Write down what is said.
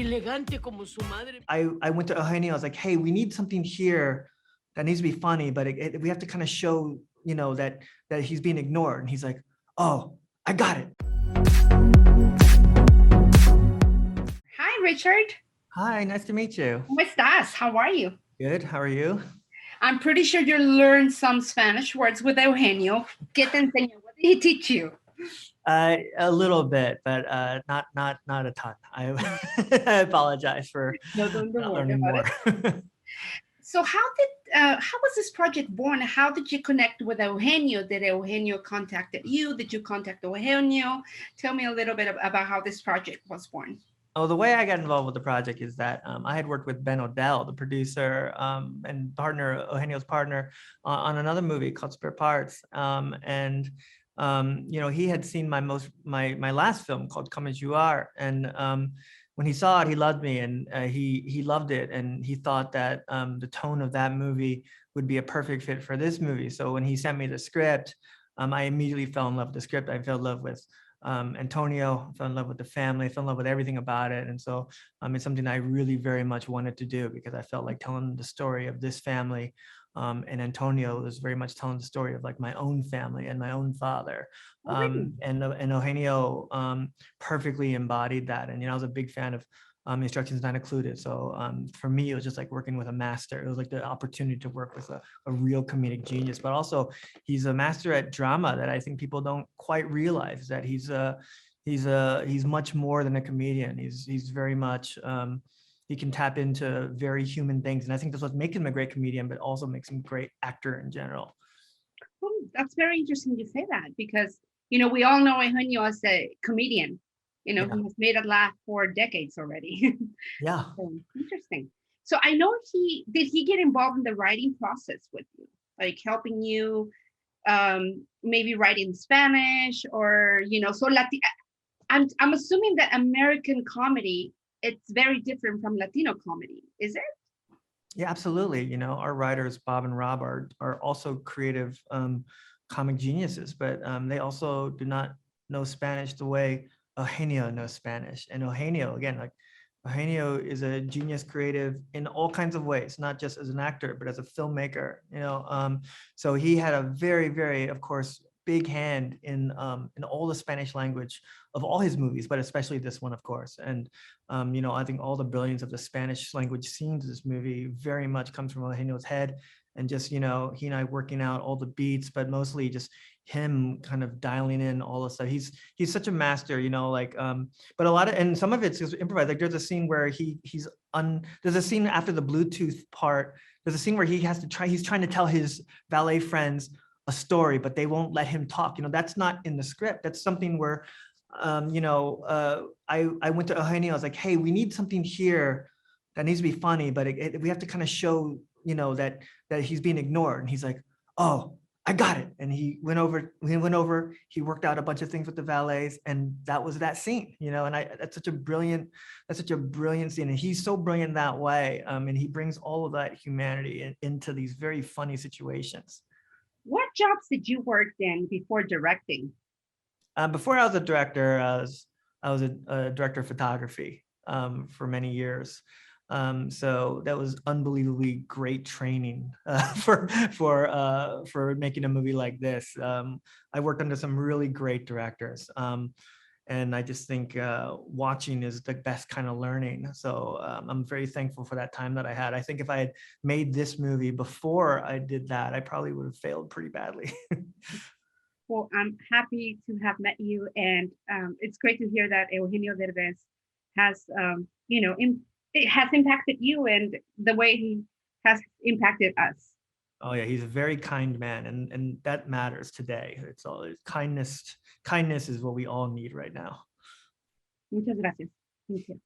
elegante como su madre. I went to Eugenio, I was like, hey, we need something here that needs to be funny, but we have to kind of show, that he's being ignored. And he's like, oh, I got it. Hi, Richard. Hi, nice to meet you. ¿Cómo estás? How are you? Good, how are you? I'm pretty sure you learned some Spanish words with Eugenio. ¿Qué te enseñó? What did he teach you? A little bit, but not a ton. I apologize for No, don't not worry learning about more. it. So how was this project born? How did you connect with Eugenio? Did Eugenio contacted you? Did you contact Eugenio? Tell me a little bit about how this project was born. Oh, the way I got involved with the project is that I had worked with Ben Odell, the producer and partner, Eugenio's partner, on another movie called Spare Parts. He had seen my last film called Come As You Are, and when he saw it, he loved me, and he loved it, and he thought that the tone of that movie would be a perfect fit for this movie. So when he sent me the script, I immediately fell in love with the script. I fell in love with Antonio, fell in love with the family, fell in love with everything about it. And so it's something I really very much wanted to do, because I felt like telling the story of this family. And Antonio was very much telling the story of like my own family and my own father. And Eugenio perfectly embodied that. And, I was a big fan of Instructions Not Included. So for me, it was just like working with a master. It was like the opportunity to work with a real comedic genius, but also he's a master at drama that I think people don't quite realize, that he's much more than a comedian. He's very much, he can tap into very human things. And I think that's what makes him a great comedian, but also makes him a great actor in general. Well, that's very interesting you say that, because, we all know Eugenio as a comedian. Yeah. He has made us laugh for decades already. Yeah. So, interesting. So I know did he get involved in the writing process with you? Like helping you maybe write in Spanish or, so I'm assuming that American comedy, it's very different from Latino comedy, is it? Yeah, absolutely. Our writers, Bob and Rob, are also creative comic geniuses, but they also do not know Spanish the way Eugenio knows Spanish. And Eugenio, again, like Eugenio is a genius creative in all kinds of ways, not just as an actor, but as a filmmaker, so he had a very, very, of course, big hand in all the Spanish language of all his movies, but especially this one, of course. And, I think all the brilliance of the Spanish language scenes of this movie very much comes from Eugenio's head, and just, he and I working out all the beats, but mostly just him kind of dialing in all the stuff. He's such a master, but a lot of, and some of it's just improvised. Like there's a scene where there's a scene after the Bluetooth part, there's a scene where he's trying to tell his ballet friends a story, but they won't let him talk. That's not in the script. That's something where, I went to Eugenio, I was like, hey, we need something here that needs to be funny, but we have to kind of show, that he's being ignored. And he's like, oh, I got it. And he went over, he worked out a bunch of things with the valets, and that was that scene, and that's such a brilliant scene. And he's so brilliant that way. And he brings all of that humanity into these very funny situations. What jobs did you work in before directing? Before I was a director, I was a director of photography for many years. So that was unbelievably great training for making a movie like this. I worked under some really great directors. And I just think watching is the best kind of learning. So I'm very thankful for that time that I had. I think if I had made this movie before I did that, I probably would have failed pretty badly. Well, I'm happy to have met you. And it's great to hear that Eugenio Derbez has, it has impacted you and the way he has impacted us. Oh yeah, he's a very kind man, and that matters today. It's all kindness. Kindness is what we all need right now. Muchas gracias. Thank you.